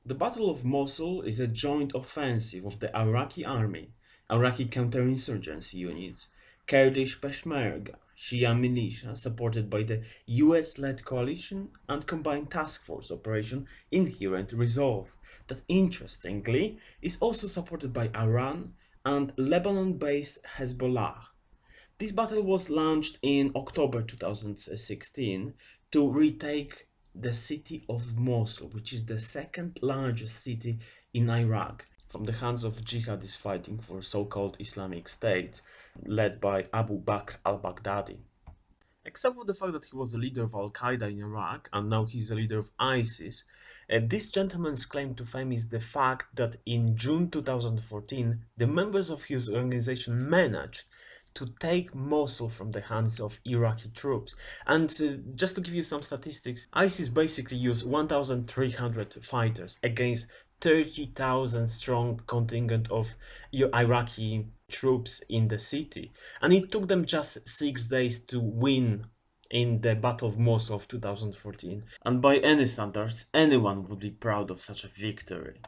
The Battle of Mosul is a joint offensive of the Iraqi army, Iraqi counterinsurgency units, Kurdish Peshmerga, Shia militia supported by the US-led coalition and combined task force operation Inherent Resolve that interestingly is also supported by Iran and Lebanon-based Hezbollah. This battle was launched in October 2016 to retake the city of Mosul, which is the second largest city in Iraq, from the hands of jihadists fighting for so-called Islamic State, led by Abu Bakr al-Baghdadi. Except for the fact that he was the leader of al-Qaeda in Iraq and now he's the leader of ISIS, this gentleman's claim to fame is the fact that in June 2014, the members of his organization managed to take Mosul from the hands of Iraqi troops. And just to give you some statistics, ISIS basically used 1,300 fighters against 30,000 strong contingent of Iraqi troops in the city. And it took them just 6 days to win in the Battle of Mosul of 2014. And by any standards, anyone would be proud of such a victory.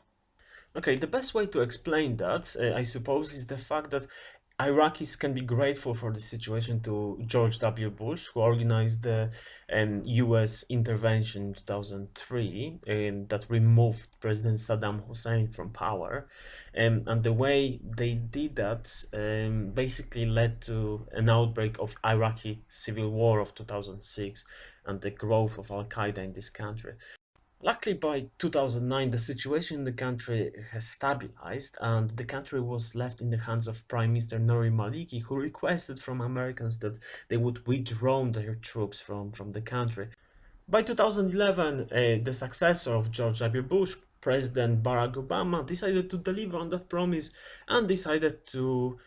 Okay, the best way to explain that, I suppose, is the fact that Iraqis can be grateful for the situation to George W. Bush, who organized the US intervention in 2003 that removed President Saddam Hussein from power. And the way they did that basically led to an outbreak of Iraqi civil war of 2006 and the growth of Al-Qaeda in this country. Luckily, by 2009, the situation in the country has stabilized and the country was left in the hands of Prime Minister al-Maliki, who requested from Americans that they would withdraw their troops from the country. By 2011, the successor of George W. Bush, President Barack Obama, decided to deliver on that promise and decided to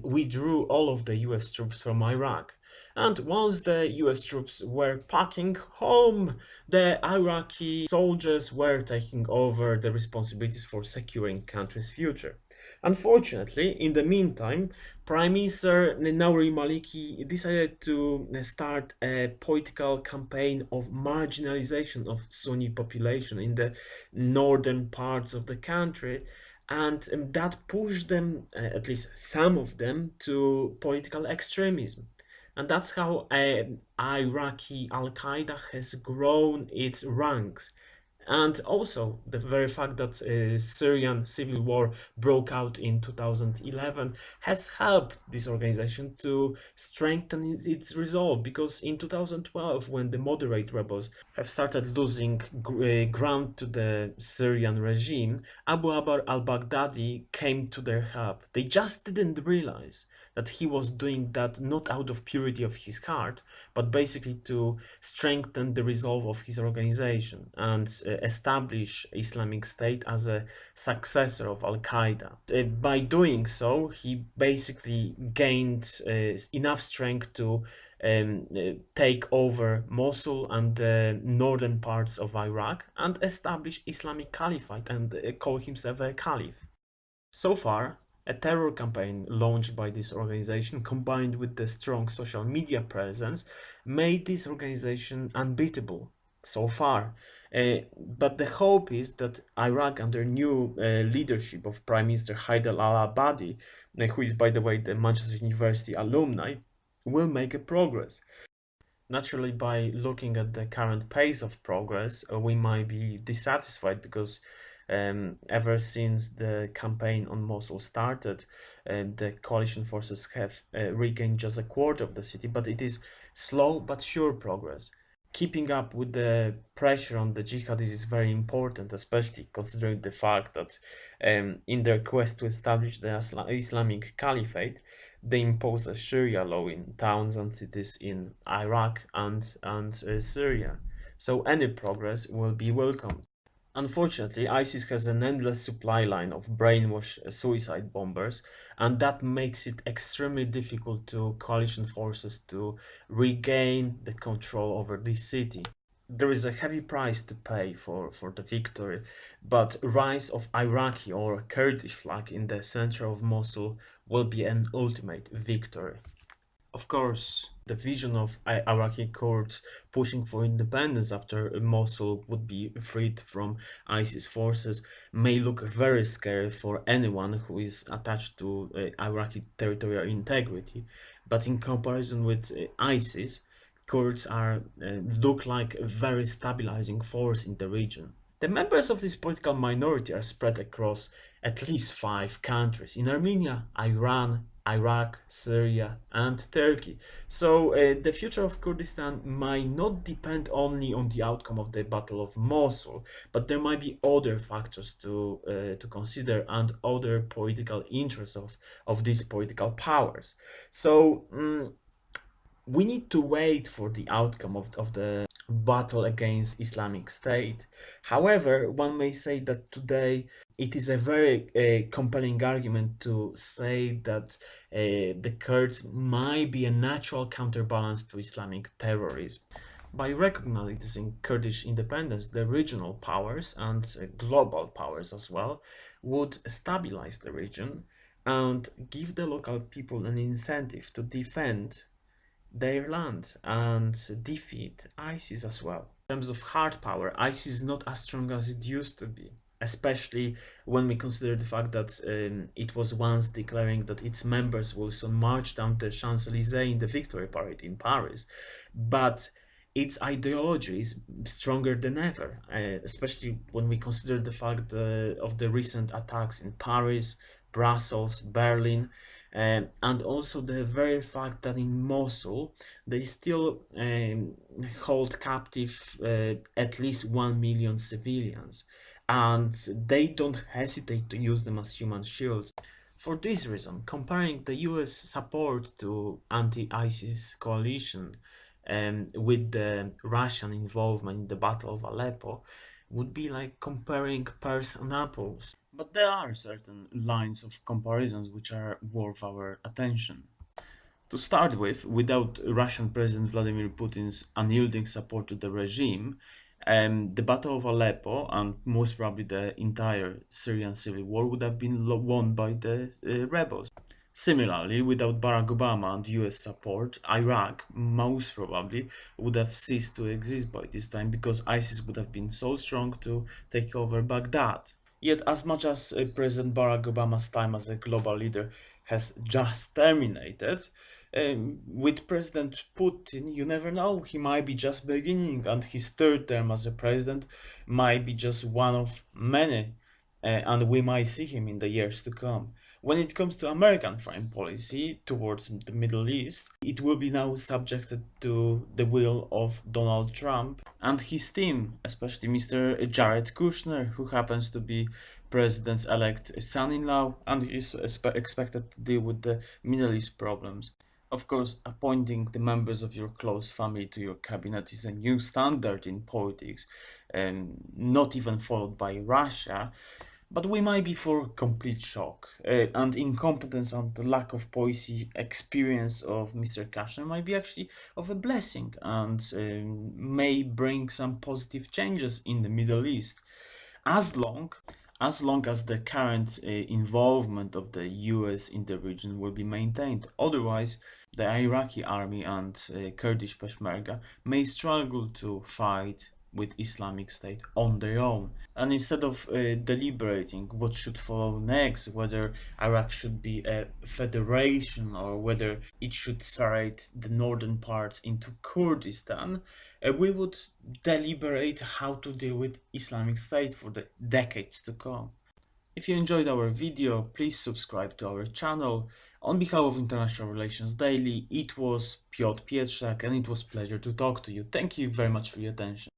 withdraw all of the US troops from Iraq. And once the US troops were packing home, the Iraqi soldiers were taking over the responsibilities for securing country's future. Unfortunately, in the meantime, Prime Minister Nouri Maliki decided to start a political campaign of marginalization of Sunni population in the northern parts of the country, and that pushed them, at least some of them, to political extremism. And that's how Iraqi al-Qaeda has grown its ranks. And also the very fact that Syrian civil war broke out in 2011 has helped this organization to strengthen its resolve, because in 2012, when the moderate rebels have started losing ground to the Syrian regime, Abu Bakr al-Baghdadi came to their help. They just didn't realize that he was doing that not out of purity of his heart, but basically to strengthen the resolve of his organization and establish Islamic State as a successor of Al-Qaeda. By doing so, he basically gained enough strength to take over Mosul and the northern parts of Iraq and establish Islamic Caliphate and call himself a caliph. So far, a terror campaign launched by this organization, combined with the strong social media presence, made this organization unbeatable so far. But the hope is that Iraq, under new leadership of Prime Minister Haider al-Abadi, who is, by the way, the Manchester University alumni, will make a progress. Naturally, by looking at the current pace of progress, we might be dissatisfied because ever since the campaign on Mosul started, the coalition forces have regained just a quarter of the city, but it is slow but sure progress. Keeping up with the pressure on the jihadists is very important, especially considering the fact that in their quest to establish the Islamic Caliphate, they impose a Sharia law in towns and cities in Iraq and Syria. So any progress will be welcomed. Unfortunately, ISIS has an endless supply line of brainwashed suicide bombers, and that makes it extremely difficult to coalition forces to regain the control over this city. There is a heavy price to pay for the victory, but rise of Iraqi or Kurdish flag in the center of Mosul will be an ultimate victory. Of course, the vision of Iraqi Kurds pushing for independence after Mosul would be freed from ISIS forces may look very scary for anyone who is attached to Iraqi territorial integrity, but in comparison with ISIS, Kurds are look like a very stabilizing force in the region. The members of this political minority are spread across at least 5 countries in Armenia, Iran, Iraq, Syria, and Turkey. So the future of Kurdistan might not depend only on the outcome of the Battle of Mosul, but there might be other factors to consider and other political interests of these political powers. So we need to wait for the outcome of the battle against Islamic State. However, one may say that today it is a very compelling argument to say that the Kurds might be a natural counterbalance to Islamic terrorism. By recognizing Kurdish independence, the regional powers and global powers as well would stabilize the region and give the local people an incentive to defend their land and defeat ISIS as well. In terms of hard power, ISIS is not as strong as it used to be, especially when we consider the fact that it was once declaring that its members will soon march down the Champs-Élysées in the victory parade in Paris. But its ideology is stronger than ever, especially when we consider the fact of the recent attacks in Paris, Brussels, Berlin, and also the very fact that in Mosul they still hold captive at least 1 million civilians, and they don't hesitate to use them as human shields. For this reason, comparing the US support to anti-ISIS coalition with the Russian involvement in the Battle of Aleppo would be like comparing pears and apples. But there are certain lines of comparisons which are worth our attention. To start with, without Russian President Vladimir Putin's unyielding support to the regime, the Battle of Aleppo and most probably the entire Syrian civil war would have been won by the rebels. Similarly, without Barack Obama and US support, Iraq most probably would have ceased to exist by this time because ISIS would have been so strong to take over Baghdad. Yet, as much as President Barack Obama's time as a global leader has just terminated, with President Putin, you never know, he might be just beginning, and his third term as a president might be just one of many, and we might see him in the years to come. When it comes to American foreign policy towards the Middle East, it will be now subjected to the will of Donald Trump and his team, especially Mr. Jared Kushner, who happens to be president's elect son-in-law and is expected to deal with the Middle East problems. Of course, appointing the members of your close family to your cabinet is a new standard in politics, and not even followed by Russia. But we might be for complete shock, and incompetence and the lack of policy experience of Mr. Kushner might be actually of a blessing and may bring some positive changes in the Middle East, as long as the current involvement of the US in the region will be maintained. Otherwise, the Iraqi army and Kurdish Peshmerga may struggle to fight with Islamic State on their own. And instead of deliberating what should follow next, whether Iraq should be a federation or whether it should separate the northern parts into Kurdistan, we would deliberate how to deal with Islamic State for the decades to come. If you enjoyed our video, please subscribe to our channel. On behalf of International Relations Daily, it was Piotr Pietrzak and it was a pleasure to talk to you. Thank you very much for your attention.